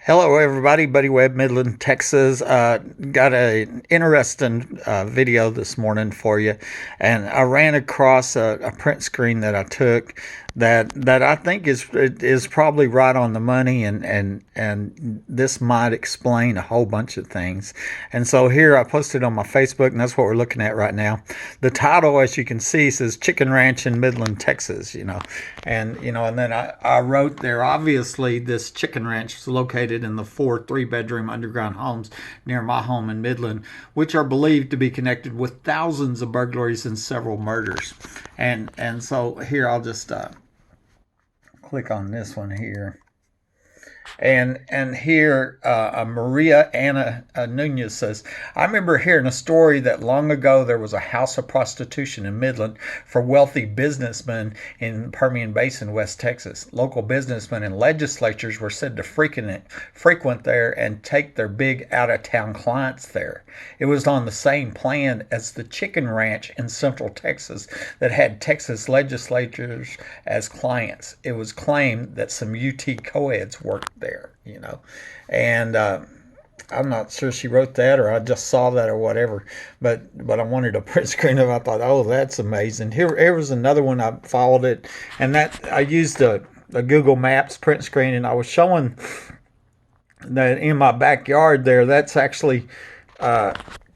Hello, everybody. Buddy Webb, Midland, Texas. Got an interesting video this morning for you, and I ran across a print screen that I took that I think is probably right on the money, and this might explain a whole bunch of things. And so here I posted on my Facebook, and that's what we're looking at right now. The title, as you can see, says "Chicken Ranch in Midland, Texas." And then I wrote there. Obviously, this chicken ranch is located in the four three-bedroom underground homes near my home in Midland, which are believed to be connected with thousands of burglaries and several murders. And so here I'll just click on this one here. And here, Ana Nunez says, I remember hearing a story that long ago there was a house of prostitution in Midland for wealthy businessmen in Permian Basin, West Texas. Local businessmen and legislators were said to frequent there and take their big out-of-town clients there. It was on the same plan as the chicken ranch in Central Texas that had Texas legislators as clients. It was claimed that some UT coeds worked there. And I'm not sure she wrote that or I just saw that or whatever, but I wanted a print screen of it. I thought, oh, that's amazing. Here was another one. I followed it, and that I used a Google Maps print screen, and I was showing that in my backyard there. That's actually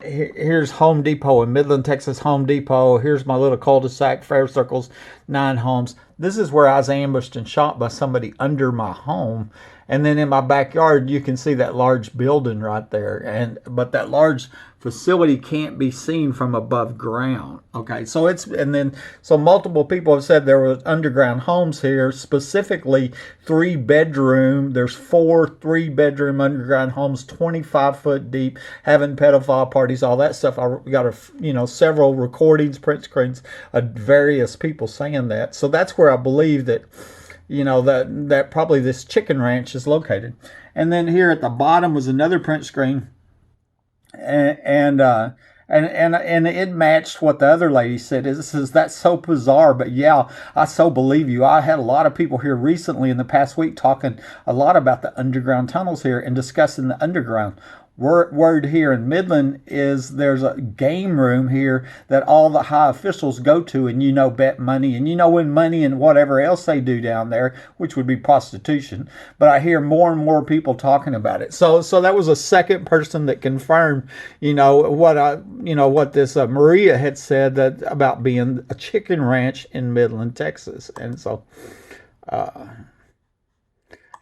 here's Home Depot in Midland, Texas. Home Depot. Here's my little cul-de-sac, fair circles, 9 homes. This is where I was ambushed and shot by somebody under my home. And then in my backyard, you can see that large building right there. But that large facility can't be seen from above ground. Okay, so multiple people have said there were underground homes here, specifically 3-bedroom. There's 4 3-bedroom underground homes, 25 foot deep, having pedophile parties, all that stuff. I got several recordings, print screens of various people saying that. So that's where I believe that that probably this chicken ranch is located. And then here at the bottom was another print screen, and it matched what the other lady said. It says, that's so bizarre, but yeah, I so believe you. I had a lot of people here recently in the past week talking a lot about the underground tunnels here and discussing the underground. Word here in Midland is there's a game room here that all the high officials go to and bet money and win money and whatever else they do down there, which would be prostitution. But I hear more and more people talking about it. So that was a second person that confirmed what this Maria had said that about being a chicken ranch in Midland, Texas. And so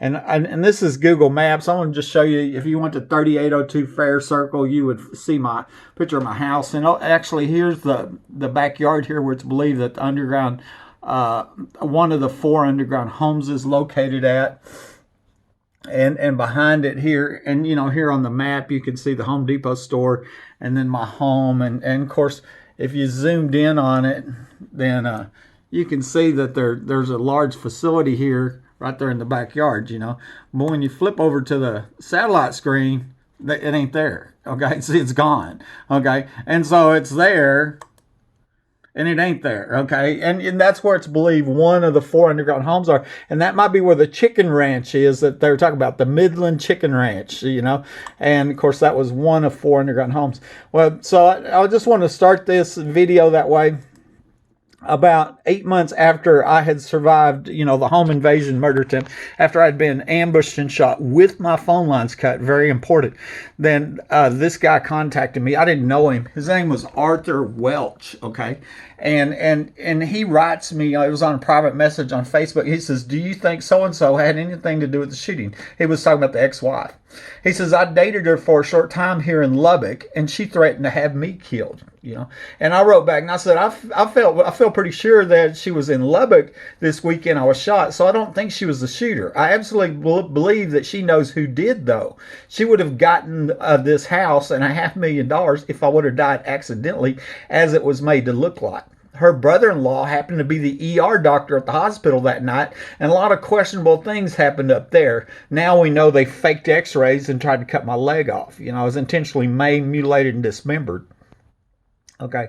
And this is Google Maps. I want to just show you, if you went to 3802 Fair Circle, you would see my picture of my house. And actually, here's the backyard here where it's believed that the underground, one of the 4 underground homes is located at. And behind it here, and here on the map, you can see the Home Depot store and then my home. And of course, if you zoomed in on it, then you can see that there's a large facility here right there in the backyard, But when you flip over to the satellite screen, it ain't there, okay? See, it's gone, okay? And so it's there, and it ain't there, okay? And that's where it's believed one of the 4 underground homes are. And that might be where the chicken ranch is that they were talking about, the Midland Chicken Ranch, And, of course, that was one of 4 underground homes. Well, so I just want to start this video that way. About 8 months after I had survived, the home invasion murder attempt, after I'd been ambushed and shot with my phone lines cut, very important, then this guy contacted me. I didn't know him. His name was Arthur Welch, okay? And he writes me, it was on a private message on Facebook. He says, do you think so-and-so had anything to do with the shooting? He was talking about the ex-wife. He says, I dated her for a short time here in Lubbock, and she threatened to have me killed, And I wrote back, and I said, I feel pretty sure that she was in Lubbock this weekend I was shot, so I don't think she was the shooter. I absolutely believe that she knows who did, though. She would have gotten this house and $500,000 if I would have died accidentally, as it was made to look like. Her brother-in-law happened to be the ER doctor at the hospital that night, and a lot of questionable things happened up there. Now we know they faked x-rays and tried to cut my leg off. I was intentionally maimed, mutilated, and dismembered. Okay.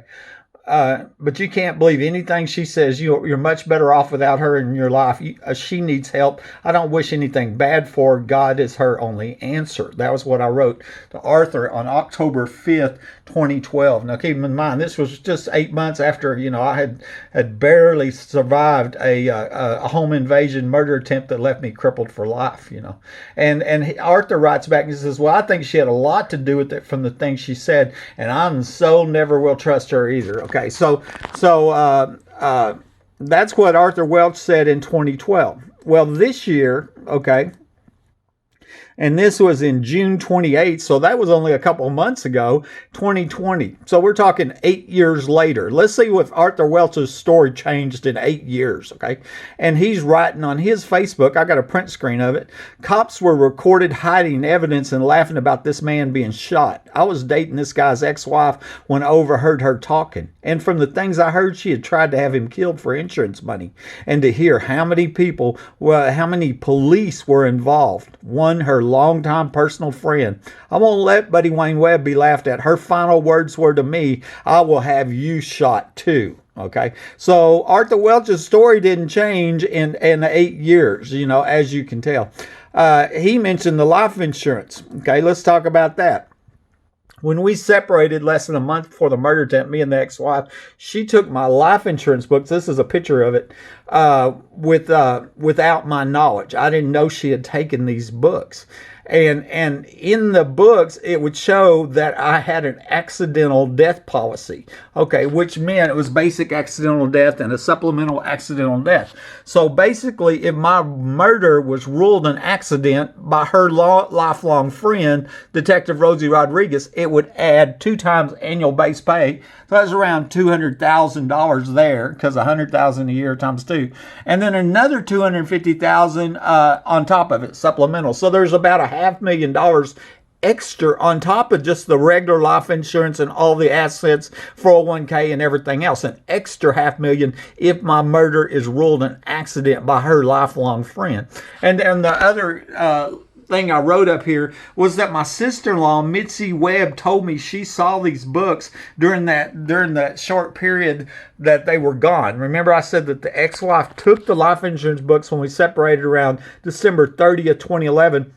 but you can't believe anything she says. You're much better off without her in your life. She needs help. I don't wish anything bad for her. God is her only answer. That was what I wrote to Arthur on October 5th, 2012. Now, keep in mind, this was just 8 months after, I had barely survived a home invasion murder attempt that left me crippled for life, And Arthur writes back and says, well, I think she had a lot to do with it from the things she said, and I'm so never will trust her either. Okay, so that's what Arthur Welch said in 2012. Well, this year, okay, and this was in June 28th, so that was only a couple of months ago, 2020. So we're talking 8 years later. Let's see if Arthur Welch's story changed in 8 years, okay? And he's writing on his Facebook, I got a print screen of it, cops were recorded hiding evidence and laughing about this man being shot. I was dating this guy's ex-wife when I overheard her talking. And from the things I heard, she had tried to have him killed for insurance money. And to hear how many police were involved. One, her longtime personal friend. I won't let Buddy Wayne Webb be laughed at. Her final words were to me, I will have you shot too. Okay, so Arthur Welch's story didn't change in 8 years, as you can tell. He mentioned the life insurance. Okay, let's talk about that. When we separated less than a month before the murder attempt, me and the ex-wife, she took my life insurance books. This is a picture of it, without my knowledge. I didn't know she had taken these books. And in the books, it would show that I had an accidental death policy, okay, which meant it was basic accidental death and a supplemental accidental death. So basically, if my murder was ruled an accident by her lifelong friend, Detective Rosie Rodriguez, it would add 2 times annual base pay. So that's around $200,000 there, because $100,000 a year times 2, and then another $250,000 on top of it, supplemental. So there's about $500,000 extra on top of just the regular life insurance and all the assets, 401k and everything else. An extra $500,000 if my murder is ruled an accident by her lifelong friend. And the other thing I wrote up here was that my sister-in-law, Mitzi Webb, told me she saw these books during that short period that they were gone. Remember, I said that the ex-wife took the life insurance books when we separated around December 30th, 2011.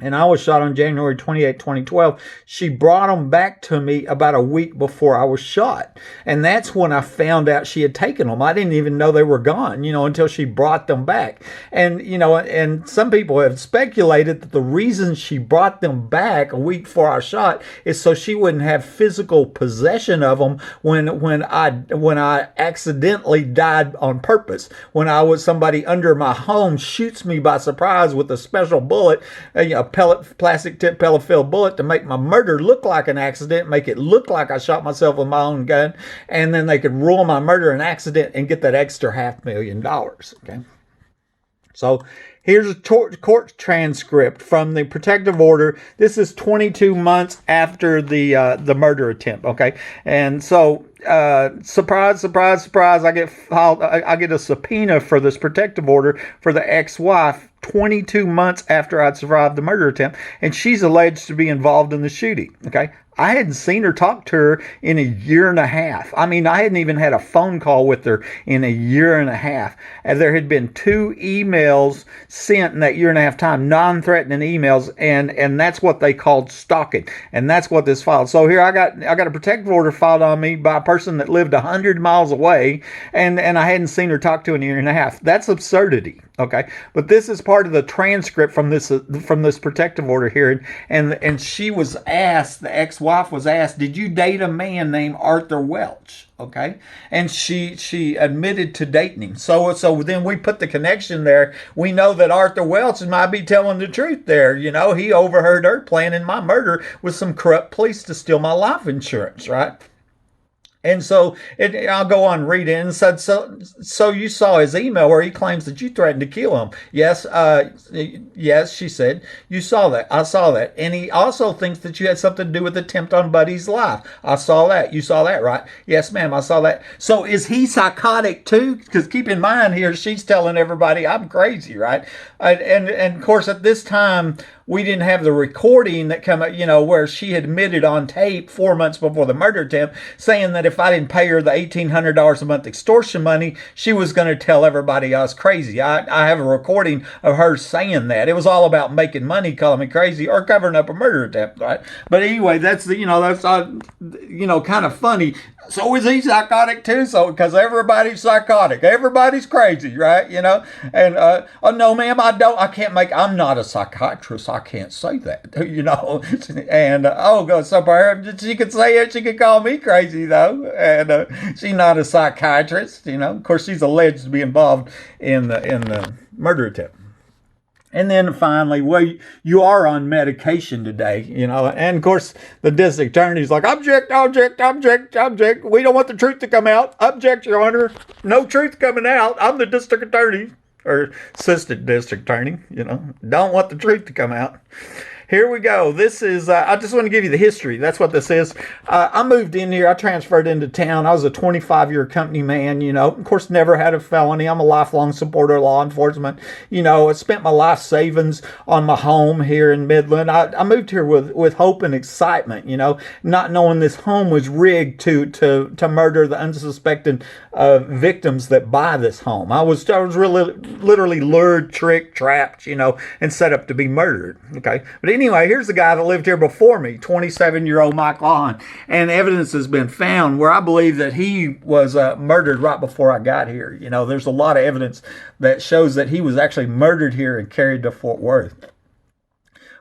And I was shot on January 28, 2012. She brought them back to me about a week before I was shot. And that's when I found out she had taken them. I didn't even know they were gone, until she brought them back. And, and some people have speculated that the reason she brought them back a week before I was shot is so she wouldn't have physical possession of them when I accidentally died on purpose. When somebody under my home shoots me by surprise with a special bullet, plastic tip pellet filled bullet to make my murder look like an accident, make it look like I shot myself with my own gun, and then they could rule my murder an accident and get that extra $500,000. Okay, so here's a court transcript from the protective order. This is 22 months after the murder attempt. Okay, and so surprise, surprise, surprise! I get a subpoena for this protective order for the ex-wife 22 months after I'd survived the murder attempt, and she's alleged to be involved in the shooting. Okay, I hadn't seen her, talk to her in a year and a half. I mean, I hadn't even had a phone call with her in a year and a half. And there had been 2 emails sent in that year and a half time, non-threatening emails, and that's what they called stalking. And that's what this filed. So here I got a protective order filed on me by a person that lived 100 miles away, and I hadn't seen her, talk to in a year and a half. That's absurdity. Okay, but this is part of the transcript from this protective order hearing, and she was asked, the ex-wife was asked, did you date a man named Arthur Welch? Okay, and she admitted to dating him. So then we put the connection there. We know that Arthur Welch might be telling the truth there. He overheard her planning my murder with some corrupt police to steal my life insurance, right? And so I'll go on reading. And said, so you saw his email where he claims that you threatened to kill him. Yes, yes, she said. You saw that. I saw that. And he also thinks that you had something to do with the attempt on Buddy's life. I saw that. You saw that, right? Yes, ma'am, I saw that. So is he psychotic too? Because keep in mind here, she's telling everybody I'm crazy, right? And of course, at this time, we didn't have the recording that come up, where she admitted on tape 4 months before the murder attempt, saying that if I didn't pay her the $1,800 a month extortion money, she was going to tell everybody I was crazy. I have a recording of her saying that. It was all about making money, calling me crazy, or covering up a murder attempt, right? But anyway, that's kind of funny. So is he psychotic too? So because everybody's psychotic, everybody's crazy, right? And oh no, ma'am, I can't make. I'm not a psychiatrist. I can't say that, And God, so perhaps she could say it. She could call me crazy though, and she's not a psychiatrist. Of course, she's alleged to be involved in the murder attempt. And then finally, well, you are on medication today, and of course the district attorney's like, object, object, object, object. We don't want the truth to come out. Object, Your Honor. No truth coming out. I'm the district attorney or assistant district attorney, don't want the truth to come out. Here we go. This is, I just want to give you the history. That's what this is. I moved in here. I transferred into town. I was a 25-year company man, Of course, never had a felony. I'm a lifelong supporter of law enforcement. I spent my life savings on my home here in Midland. I moved here with hope and excitement, not knowing this home was rigged to murder the unsuspecting victims that buy this home. I was really literally lured, tricked, trapped, and set up to be murdered. Okay. But anyway, here's the guy that lived here before me, 27-year-old Mike Lawson, and evidence has been found where I believe that he was murdered right before I got here. There's a lot of evidence that shows that he was actually murdered here and carried to Fort Worth.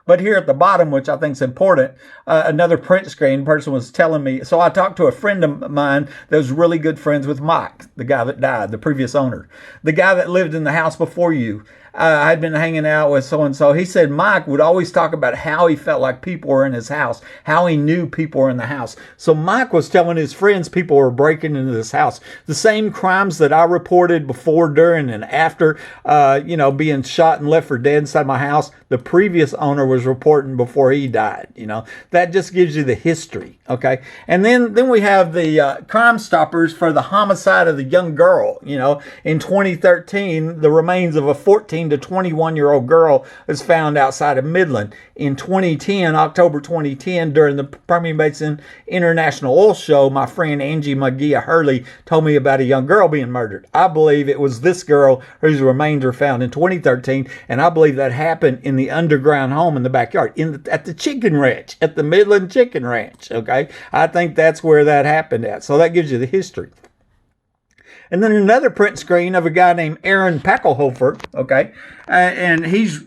But here at the bottom, which I think is important, another print screen person was telling me. So I talked to a friend of mine that was really good friends with Mike, the guy that died, the previous owner, the guy that lived in the house before you. I'd been hanging out with so-and-so. He said Mike would always talk about how he felt like people were in his house, how he knew people were in the house. So Mike was telling his friends people were breaking into this house. The same crimes that I reported before, during, and after, being shot and left for dead inside my house, the previous owner was reporting before he died. That just gives you the history, okay? And then we have the Crime Stoppers for the homicide of the young girl. In 2013, the remains of a 14 to 21-year-old girl was found outside of Midland. In 2010, October 2010, during the Permian Basin International Oil Show, my friend Angie McGee Hurley told me about a young girl being murdered. I believe it was this girl whose remains were found in 2013, and I believe that happened in the underground home in the backyard, at the chicken ranch, at the Midland Chicken Ranch, okay? I think that's where that happened at. So that gives you the history. And then another print screen of a guy named Aaron Packelhofer, okay? And he's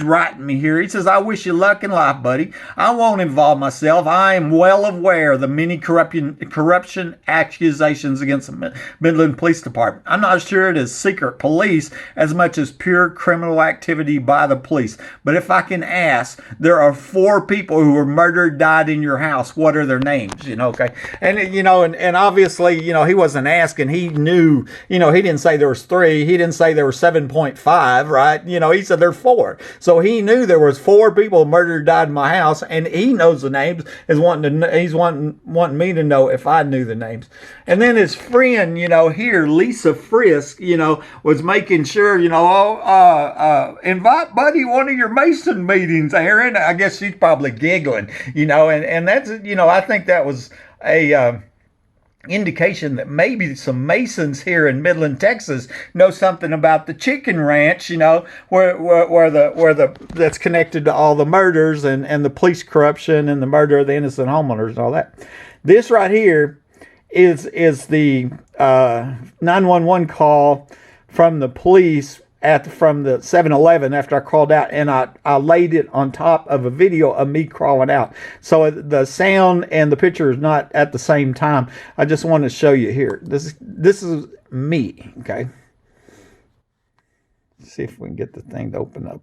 writing me here. He says, I wish you luck in life, buddy. I won't involve myself. I am well aware of the many corruption accusations against the Midland Police Department. I'm not sure it is secret police as much as pure criminal activity by the police. But if I can ask, there are 4 people who were murdered, died in your house. What are their names? Okay? And, and obviously, he wasn't asking. He knew, he didn't say there was 3. He didn't say there were 7.5, right? He said there's 4. So he knew there was 4 people murdered, died in my house, and he knows the names. He's wanting me to know if I knew the names. And then his friend, here, Lisa Frisk, was making sure, invite Buddy one of your Mason meetings, Aaron. I guess she's probably giggling, and that's, I think that was a indication that maybe some Masons here in Midland, Texas, know something about the chicken ranch, where that's connected to all the murders and the police corruption and the murder of the innocent homeowners and all that. This right here is the 911 call from the police from the 7-Eleven after I crawled out, and I laid it on top of a video of me crawling out. So the sound and the picture is not at the same time. I just want to show you here. This is me, okay? Let's see if we can get the thing to open up.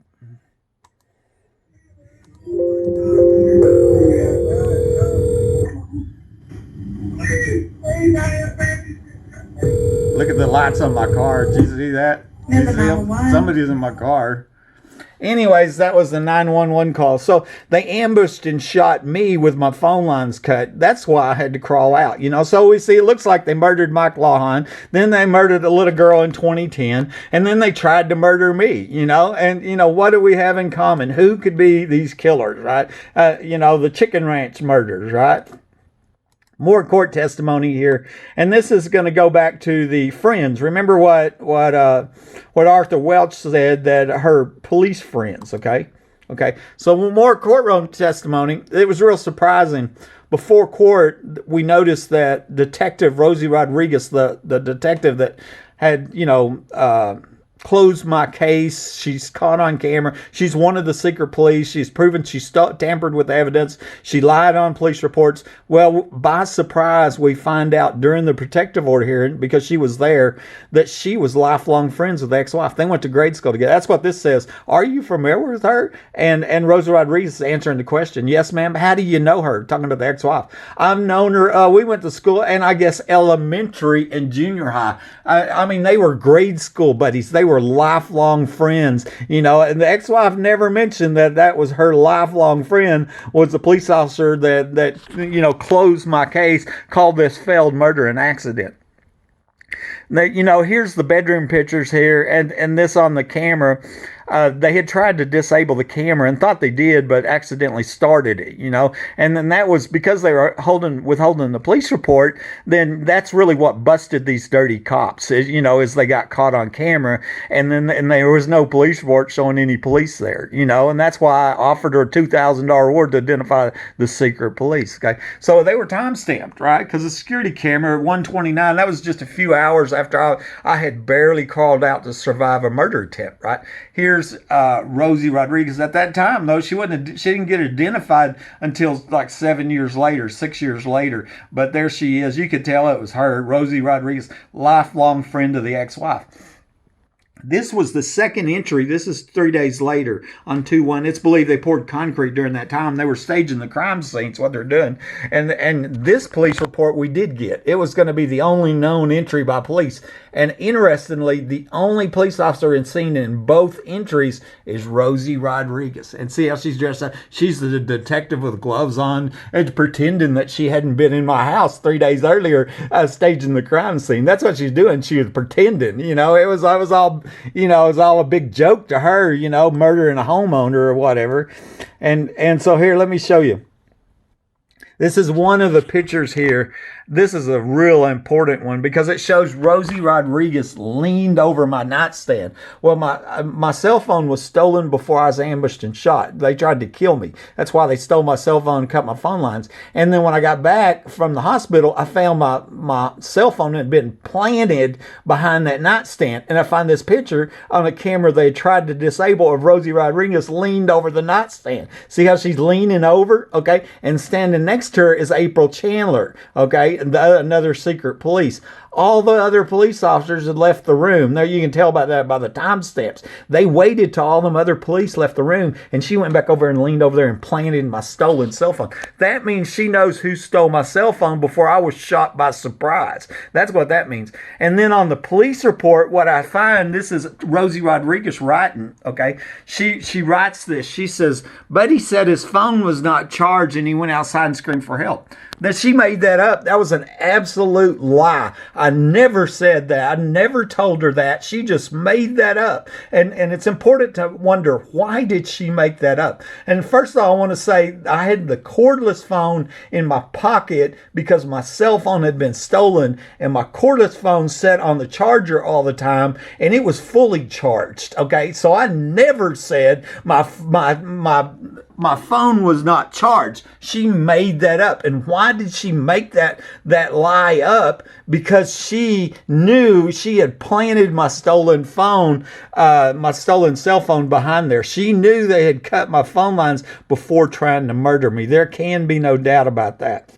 Look at the lights on my car. Did you see that? You see them? Somebody's in my car. Anyways, that was the 911 call. So they ambushed and shot me with my phone lines cut. That's why I had to crawl out, So we see it looks like they murdered Mike Lawhon. Then they murdered a little girl in 2010. And then they tried to murder me, And, what do we have in common? Who could be these killers, right? The Chicken Ranch murders, right? More court testimony here, and this is going to go back to the friends. Remember what Arthur Welch said, that her police friends. Okay. So more courtroom testimony. It was real surprising. Before court, we noticed that Detective Rosie Rodriguez, the detective that had closed my case. She's caught on camera. She's one of the secret police. She's proven she tampered with evidence. She lied on police reports. Well, by surprise, we find out during the protective order hearing, because she was there, that she was lifelong friends with the ex-wife. They went to grade school together. That's what this says. Are you familiar with her? And Rosa Rodriguez is answering the question. Yes, ma'am. How do you know her? Talking to the ex-wife. I've known her. We went to school, and I guess elementary and junior high. I mean, they were grade school buddies. They were lifelong friends, and the ex-wife never mentioned that was her lifelong friend, was the police officer that closed my case, called this failed murder an accident. Now, here's the bedroom pictures here, and this on the camera. They had tried to disable the camera and thought they did, but accidentally started it, and then that was because they were withholding the police report. Then that's really what busted these dirty cops, as they got caught on camera, and there was no police report showing any police there, and that's why I offered her a $2,000 reward to identify the secret police. Okay, so they were time stamped, right? Because the security camera at 1:29, that was just a few hours after I had barely crawled out to survive a murder attempt, right? Here's Rosie Rodriguez. At that time, though, she didn't get identified until like 6 years later. But there she is. You could tell it was her, Rosie Rodriguez, lifelong friend of the ex-wife. This was the second entry. This is 3 days later on 2/1. It's believed they poured concrete during that time. They were staging the crime scenes, what they're doing. And this police report we did get. It was going to be the only known entry by police. And interestingly, the only police officer seen in both entries is Rosie Rodriguez. And see how she's dressed up? She's the detective with gloves on and pretending that she hadn't been in my house 3 days earlier staging the crime scene. That's what she's doing. She was pretending. It was all a big joke to her, murdering a homeowner or whatever. And so here, let me show you. This is one of the pictures here. This is a real important one because it shows Rosie Rodriguez leaned over my nightstand. Well, my cell phone was stolen before I was ambushed and shot. They tried to kill me. That's why they stole my cell phone and cut my phone lines. And then when I got back from the hospital, I found my cell phone had been planted behind that nightstand. And I find this picture on a camera they tried to disable of Rosie Rodriguez leaned over the nightstand. See how she's leaning over? Okay. And standing next to her is April Chandler. Okay. Another secret police. All the other police officers had left the room. There, you can tell by that by the timestamps. They waited till all them other police left the room, and she went back over and leaned over there and planted my stolen cell phone. That means she knows who stole my cell phone before I was shot by surprise. That's what that means. And then on the police report, what I find, this is Rosie Rodriguez writing, okay? She writes this. She says, Buddy said his phone was not charged and he went outside and screamed for help. That she made that up. That was an absolute lie. I never said that. I never told her that. She just made that up. And it's important to wonder, why did she make that up? And first of all, I want to say I had the cordless phone in my pocket because my cell phone had been stolen, and my cordless phone sat on the charger all the time, and it was fully charged. Okay, so I never said my phone was not charged. She made that up. And why did she make that lie up? Because she knew she had planted my stolen phone, my stolen cell phone behind there. She knew they had cut my phone lines before trying to murder me. There can be no doubt about that.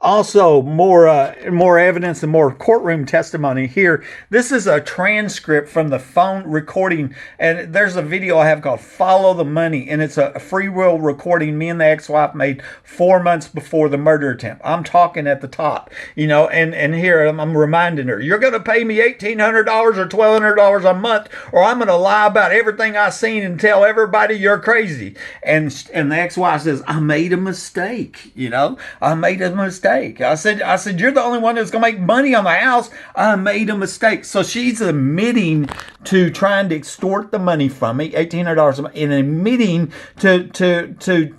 Also, more evidence and more courtroom testimony here. This is a transcript from the phone recording, and there's a video I have called "Follow the Money," and it's a free will recording me and the ex-wife made 4 months before the murder attempt. I'm talking at the top, and here I'm reminding her, "You're going to pay me $1,800 or $1,200 a month, or I'm going to lie about everything I've seen and tell everybody you're crazy." And the ex-wife says, "I made a mistake. I made a mistake. I said, you're the only one that's going to make money on the house. I made a mistake." So she's admitting to trying to extort the money from me, $1,800 a month, and admitting to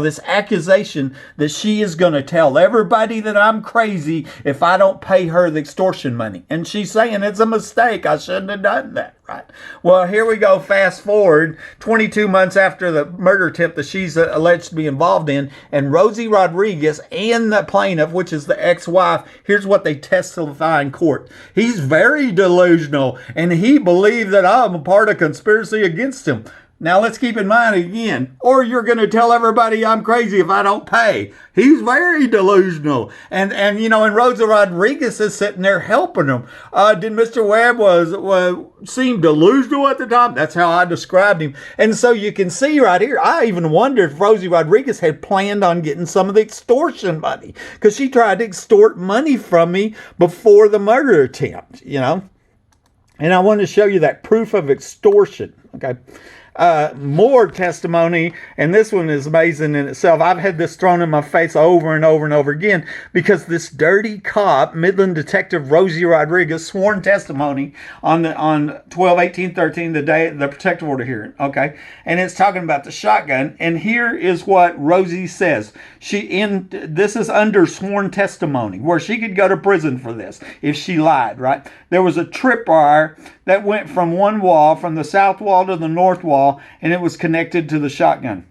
this accusation that she is going to tell everybody that I'm crazy if I don't pay her the extortion money. And she's saying it's a mistake. I shouldn't have done that, right? Well, here we go. Fast forward 22 months after the murder attempt that she's alleged to be involved in, and Rosie Rodriguez and the plaintiff, which is the ex-wife, here's what they testify in court. He's very delusional, and he believed that I'm a part of conspiracy against him. Now, let's keep in mind again, or you're going to tell everybody I'm crazy if I don't pay. He's very delusional. And Rosa Rodriguez is sitting there helping him. Did Mr. Webb seem delusional at the time? That's how I described him. And so you can see right here, I even wondered if Rosie Rodriguez had planned on getting some of the extortion money, because she tried to extort money from me before the murder attempt, And I wanted to show you that proof of extortion, okay? More testimony, and this one is amazing in itself. I've had this thrown in my face over and over and over again, because this dirty cop, Midland Detective Rosie Rodriguez, sworn testimony on 12/18/13, the day the protective order hearing, okay? And it's talking about the shotgun, and here is what Rosie says. This is under sworn testimony, where she could go to prison for this if she lied, right? There was a tripwire that went from one wall, from the south wall to the north wall, and it was connected to the shotgun.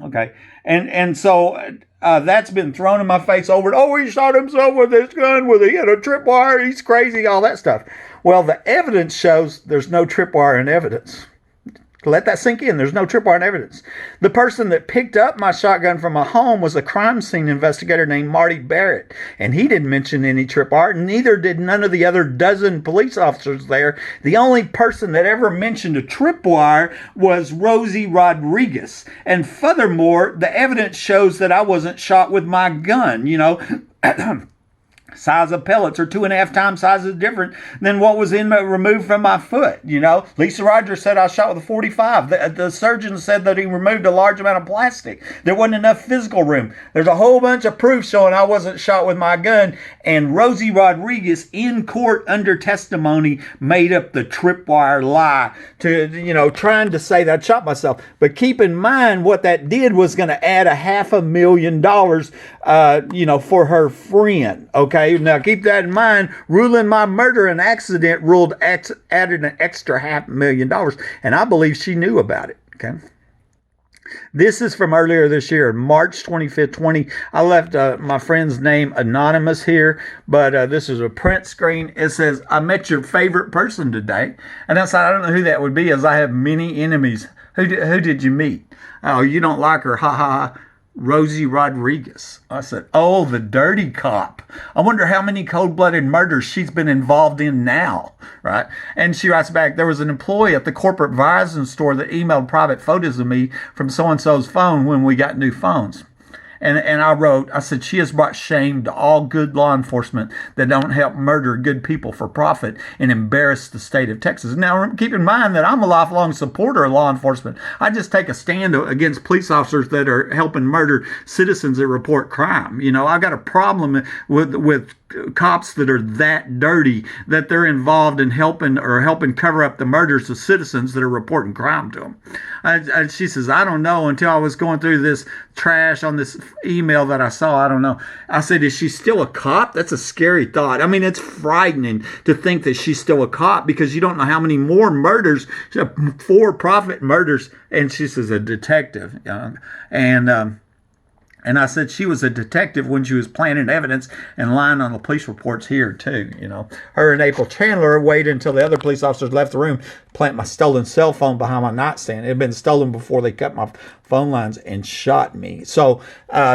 Okay. And so that's been thrown in my face over and, "Oh, he shot himself with this gun, he had a tripwire, he's crazy," all that stuff. Well, the evidence shows there's no tripwire in evidence. Let that sink in. There's no tripwire in evidence. The person that picked up my shotgun from my home was a crime scene investigator named Marty Barrett, and he didn't mention any tripwire. Neither did none of the other dozen police officers there. The only person that ever mentioned a tripwire was Rosie Rodriguez. And furthermore, the evidence shows that I wasn't shot with my gun. Size of pellets are 2.5 times sizes different than what was removed from my foot. Lisa Rogers said I shot with a 45. The surgeon said that he removed a large amount of plastic. There wasn't enough physical room. There's a whole bunch of proof showing I wasn't shot with my gun. And Rosie Rodriguez in court under testimony made up the tripwire lie to, trying to say that I shot myself. But keep in mind, what that did was going to add $500,000, for her friend. Okay. Now keep that in mind. Ruling my murder an accident added an extra $500,000, and I believe she knew about it. Okay. This is from earlier this year, March 25th, 20. I left my friend's name anonymous here, but this is a print screen. It says, "I met your favorite person today." And I said, "I don't know who that would be, as I have many enemies." Who did you meet? "Oh, you don't like her. Ha ha ha. Rosie Rodriguez." I said, "Oh, the dirty cop. I wonder how many cold-blooded murders she's been involved in now," right? And she writes back, "There was an employee at the corporate Verizon store that emailed private photos of me from so-and-so's phone when we got new phones." And I said, "She has brought shame to all good law enforcement that don't help murder good people for profit and embarrass the state of Texas." Now, keep in mind that I'm a lifelong supporter of law enforcement. I just take a stand against police officers that are helping murder citizens that report crime. I got a problem with cops that are that dirty, that they're involved in helping cover up the murders of citizens that are reporting crime to them. She says, "I don't know, until I was going through this trash on this email that I saw. I don't know." I said, "Is she still a cop?" That's a scary thought. I mean, it's frightening to think that she's still a cop, because you don't know how many more murders, for-profit murders. And she says, "A detective." And I said she was a detective when she was planting evidence and lying on the police reports here, too. Her and April Chandler waited until the other police officers left the room to plant my stolen cell phone behind my nightstand. It had been stolen before they cut my phone lines and shot me. So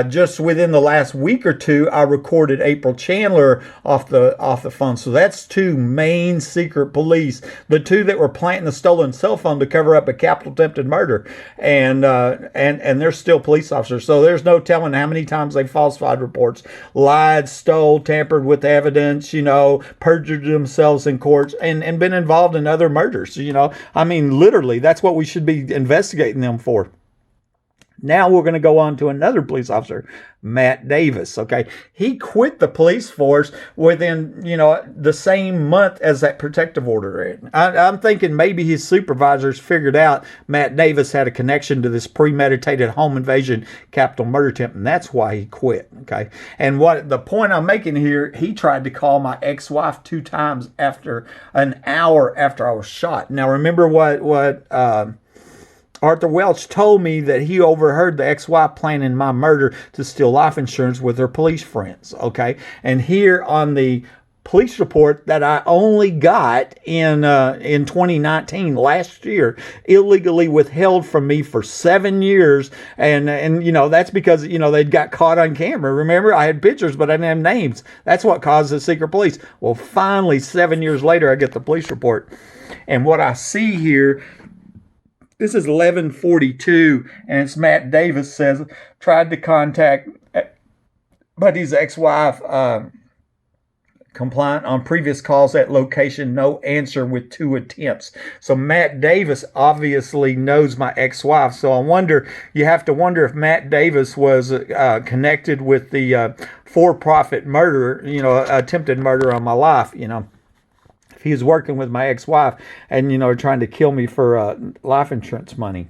just within the last week or two, I recorded April Chandler off the phone. So that's two main secret police, the two that were planting the stolen cell phone to cover up a capital attempted murder, and they're still police officers. So there's no telling how many times they falsified reports, lied, stole, tampered with evidence, perjured themselves in courts, and been involved in other murders. I mean, literally, that's what we should be investigating them for. Now we're going to go on to another police officer, Matt Davis. Okay. He quit the police force within, the same month as that protective order. I'm thinking maybe his supervisors figured out Matt Davis had a connection to this premeditated home invasion capital murder attempt, and that's why he quit. Okay. And what the point I'm making here, he tried to call my ex-wife 2 times after an hour after I was shot. Now, remember what Arthur Welch told me that he overheard the ex-wife planning my murder to steal life insurance with her police friends, okay? And here on the police report that I only got in 2019, last year, illegally withheld from me for 7 years, and that's because they'd got caught on camera. Remember, I had pictures, but I didn't have names. That's what caused the secret police. Well, finally, 7 years later, I get the police report, and what I see here. This is 1142, and it's Matt Davis says, tried to contact Buddy's ex-wife, compliant on previous calls at location, no answer with 2 attempts. So Matt Davis obviously knows my ex-wife. So you have to wonder if Matt Davis was connected with the for-profit murder, attempted murder on my life, If he was working with my ex-wife and, trying to kill me for life insurance money.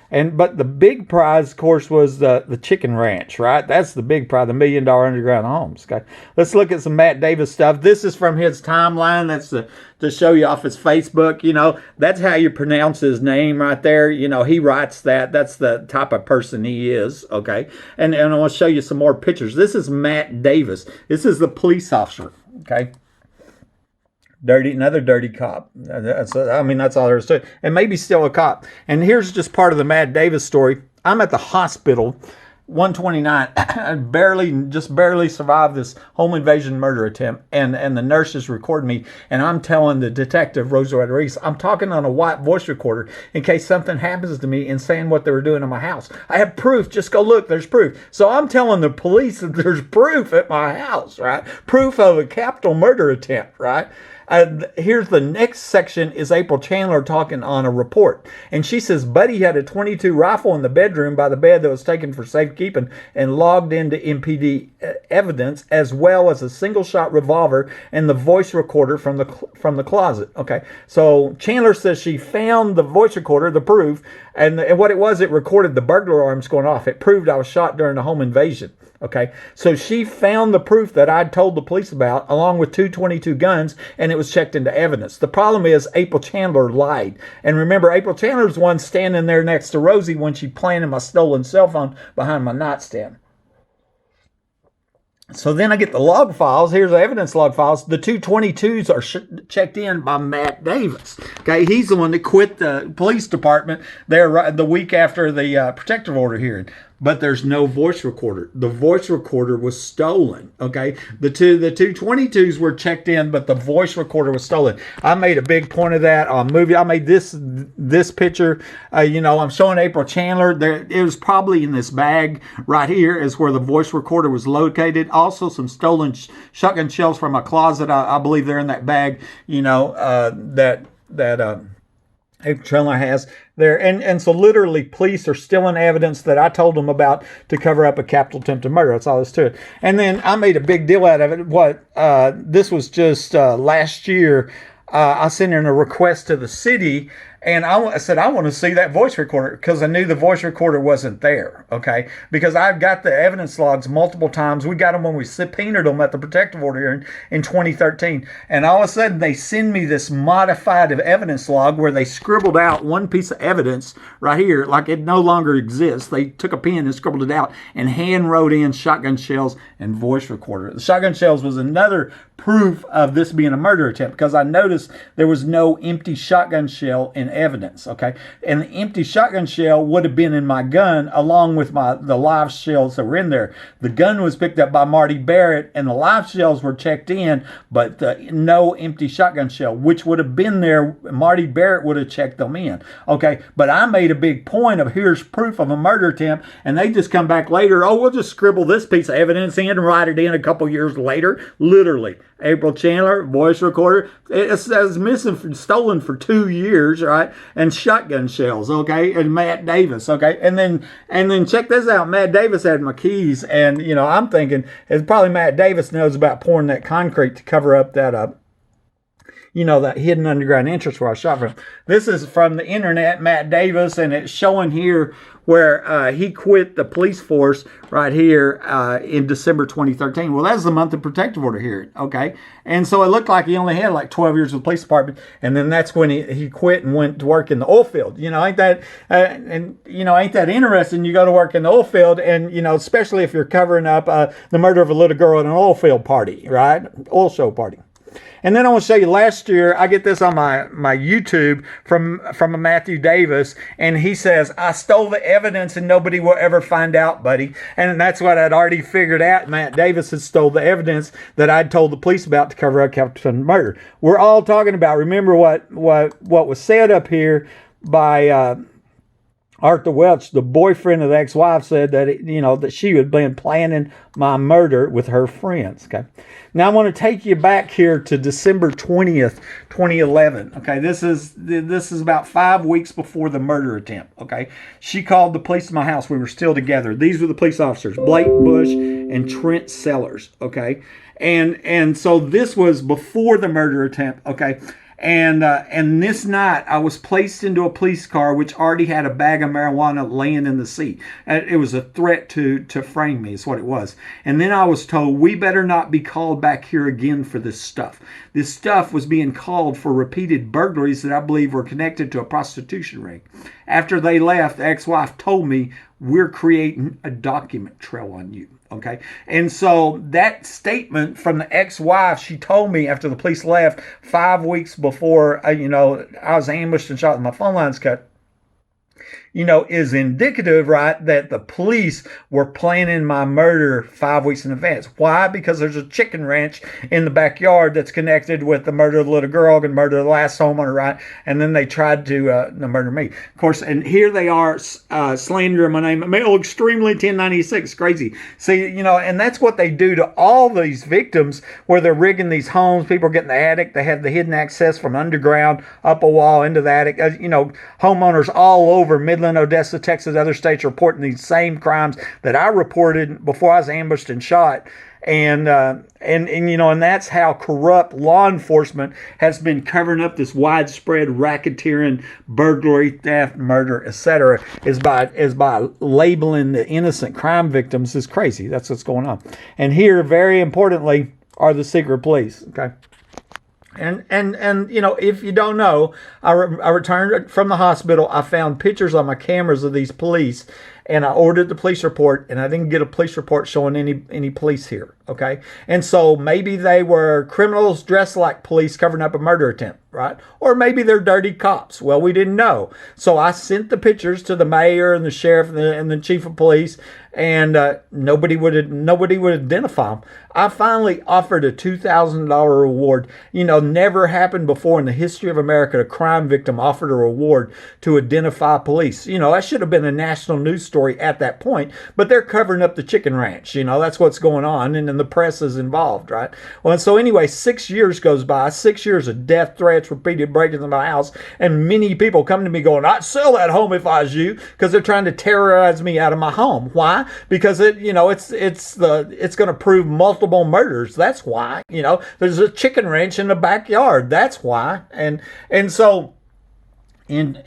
But the big prize, of course, was the chicken ranch, right? That's the big prize, the $1 million underground homes. Okay, let's look at some Matt Davis stuff. This is from his timeline. That's to show you off his Facebook. That's how you pronounce his name right there. He writes that. That's the type of person he is. Okay, and I want to show you some more pictures. This is Matt Davis. This is the police officer. Okay. Another dirty cop. That's all there is to it. And maybe still a cop. And here's just part of the Matt Davis story. I'm at the hospital, 129. I barely survived this home invasion murder attempt. And the nurses record me. And I'm telling the detective, Rosa Rodriguez, I'm talking on a white voice recorder in case something happens to me and saying what they were doing in my house. I have proof. Just go look. There's proof. So I'm telling the police that there's proof at my house, right? Proof of a capital murder attempt, right? Here's the next section is April Chandler talking on a report. And she says, Buddy had a .22 rifle in the bedroom by the bed that was taken for safekeeping and logged into MPD evidence, as well as a single-shot revolver and the voice recorder from the closet. Okay, so Chandler says she found the voice recorder, the proof, and what it was, it recorded the burglar alarms going off. It proved I was shot during the home invasion. Okay, so she found the proof that I'd told the police about, along with 222 guns, and it was checked into evidence. The problem is April Chandler lied. And remember, April Chandler's the one standing there next to Rosie when she planted my stolen cell phone behind my nightstand. So then I get the log files. Here's the evidence log files. The 222s are checked in by Matt Davis. Okay, he's the one that quit the police department there the week after the protective order hearing. But there's no voice recorder. The voice recorder was stolen. Okay, the 222s were checked in, but the voice recorder was stolen. I made a big point of that on movie. I made this picture. I'm showing April Chandler. It was probably in this bag right here is where the voice recorder was located. Also, some stolen shotgun shells from a closet. I believe they're in that bag. That April Chandler has there. And so literally police are stealing evidence that I told them about to cover up a capital attempted murder. That's all there's to it. And then I made a big deal out of it. This was just last year. I sent in a request to the city And I said, I want to see that voice recorder, because I knew the voice recorder wasn't there, okay? Because I've got the evidence logs multiple times. We got them when we subpoenaed them at the protective order hearing in 2013. And all of a sudden, they send me this modified evidence log where they scribbled out one piece of evidence right here, like it no longer exists. They took a pen and scribbled it out and hand wrote in shotgun shells and voice recorder. The shotgun shells was another proof of this being a murder attempt, because I noticed there was no empty shotgun shell in evidence, okay? And the empty shotgun shell would have been in my gun along with the live shells that were in there. The gun was picked up by Marty Barrett and the live shells were checked in, but no empty shotgun shell, which would have been there. Marty Barrett would have checked them in, okay? But I made a big point of here's proof of a murder attempt, and they just come back later, oh, we'll just scribble this piece of evidence in and write it in a couple years later. Literally. April Chandler, voice recorder. It was missing, stolen for 2 years, right? And shotgun shells, okay? And Matt Davis, okay? And then check this out. Matt Davis had my keys, and I'm thinking it's probably Matt Davis knows about pouring that concrete to cover up that that hidden underground entrance where I shot from. This is from the internet, Matt Davis, and it's showing here where he quit the police force right here in December 2013. Well, that's the month of protective order hearing, okay? And so it looked like he only had like 12 years with the police department, and then that's when he quit and went to work in the oil field. Ain't that ain't that interesting? You go to work in the oil field, and especially if you're covering up the murder of a little girl at an oil field party, right? Oil show party. And then I want to show you last year, I get this on my YouTube from a Matthew Davis, and he says, I stole the evidence and nobody will ever find out, buddy. And that's what I'd already figured out. Matt Davis had stole the evidence that I'd told the police about to cover up Captain Murder. We're all talking about, remember what was said up here by Arthur Welch, the boyfriend of the ex-wife, said that that she had been planning my murder with her friends. Okay, now I want to take you back here to December 20th, 2011. Okay, this is about 5 weeks before the murder attempt. Okay, she called the police to my house. We were still together. These were the police officers: Blake Bush and Trent Sellers. Okay, and so this was before the murder attempt. Okay. And this night, I was placed into a police car which already had a bag of marijuana laying in the seat. It was a threat to frame me, is what it was. And then I was told, we better not be called back here again for this stuff. This stuff was being called for repeated burglaries that I believe were connected to a prostitution ring. After they left, the ex-wife told me, we're creating a document trail on you. Okay, and so that statement from the ex-wife, she told me after the police left 5 weeks before, I was ambushed and shot and my phone lines cut, is indicative, right, that the police were planning my murder 5 weeks in advance. Why? Because there's a chicken ranch in the backyard that's connected with the murder of the little girl and murder of the last homeowner, right? And then they tried to murder me. Of course, and here they are slandering my name. Male extremely 1096. Crazy. See, and that's what they do to all these victims where they're rigging these homes. People are getting the attic. They have the hidden access from underground, up a wall, into the attic. Homeowners all over Midland, Odessa, Texas, other states are reporting these same crimes that I reported before I was ambushed and shot. And that's how corrupt law enforcement has been covering up this widespread racketeering, burglary, theft, murder, etc. is by labeling the innocent crime victims as crazy. That's what's going on. And here, very importantly, are the secret police. Okay. And if you don't know, I returned from the hospital. I found pictures on my cameras of these police, and I ordered the police report, and I didn't get a police report showing any police here. Okay, and so maybe they were criminals dressed like police covering up a murder attempt, right? Or maybe they're dirty cops. Well, we didn't know. So I sent the pictures to the mayor and the sheriff and the chief of police, and nobody would identify them. I finally offered a $2,000 reward. Never happened before in the history of America. A crime victim offered a reward to identify police. That should have been a national news story at that point, but they're covering up the chicken ranch. That's what's going on, and then the press is involved, right? Well, and so anyway, 6 years goes by, 6 years of death threats, repeated break-ins into my house, and many people come to me going, I'd sell that home if I was you, because they're trying to terrorize me out of my home. Why? Because it's going to prove multiple murders. That's why. There's a chicken ranch in the backyard. That's why. And so In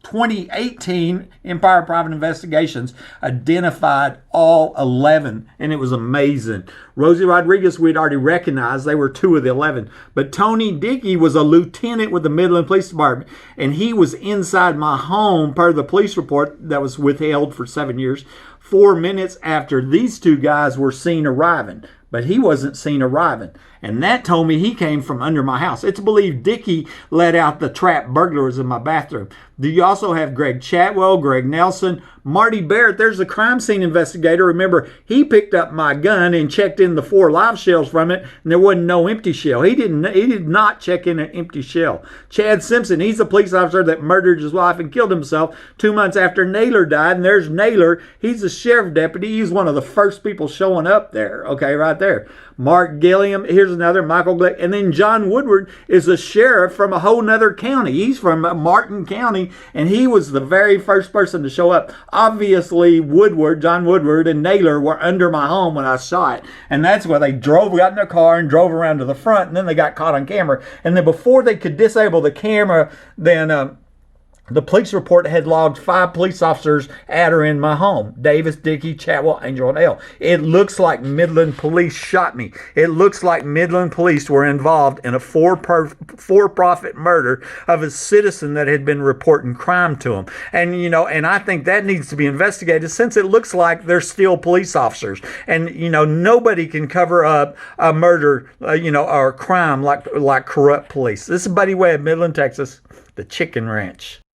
2018, Empire Private Investigations identified all 11, and it was amazing. Rosie Rodriguez, we'd already recognized. They were 2 of the 11. But Tony Dickey was a lieutenant with the Midland Police Department, and he was inside my home, per the police report that was withheld for 7 years, 4 minutes after these 2 guys were seen arriving. But he wasn't seen arriving. And that told me he came from under my house. It's believed Dickey let out the trap burglars in my bathroom. You also have Greg Chatwell, Greg Nelson, Marty Barrett. There's a crime scene investigator. Remember, he picked up my gun and checked in the 4 live shells from it, and there wasn't no empty shell. He did not check in an empty shell. Chad Simpson, he's a police officer that murdered his wife and killed himself 2 months after Naylor died. And there's Naylor. He's a sheriff deputy. He's one of the first people showing up there. Okay, right there. Mark Gilliam, here's another, Michael Glick. And then John Woodward is a sheriff from a whole nother county. He's from Martin County, and he was the very first person to show up. Obviously, John Woodward, and Naylor were under my home when I saw it. And that's why they got in their car and drove around to the front, and then they got caught on camera. And then before they could disable the camera, then the police report had logged 5 police officers at or in my home. Davis, Dickey, Chatwell, Angel, and L. It looks like Midland police shot me. It looks like Midland police were involved in a for-profit murder of a citizen that had been reporting crime to them. And, and I think that needs to be investigated, since it looks like they're still police officers. And, nobody can cover up a murder, or a crime like corrupt police. This is Buddy Webb, Midland, Texas, the Chicken Ranch.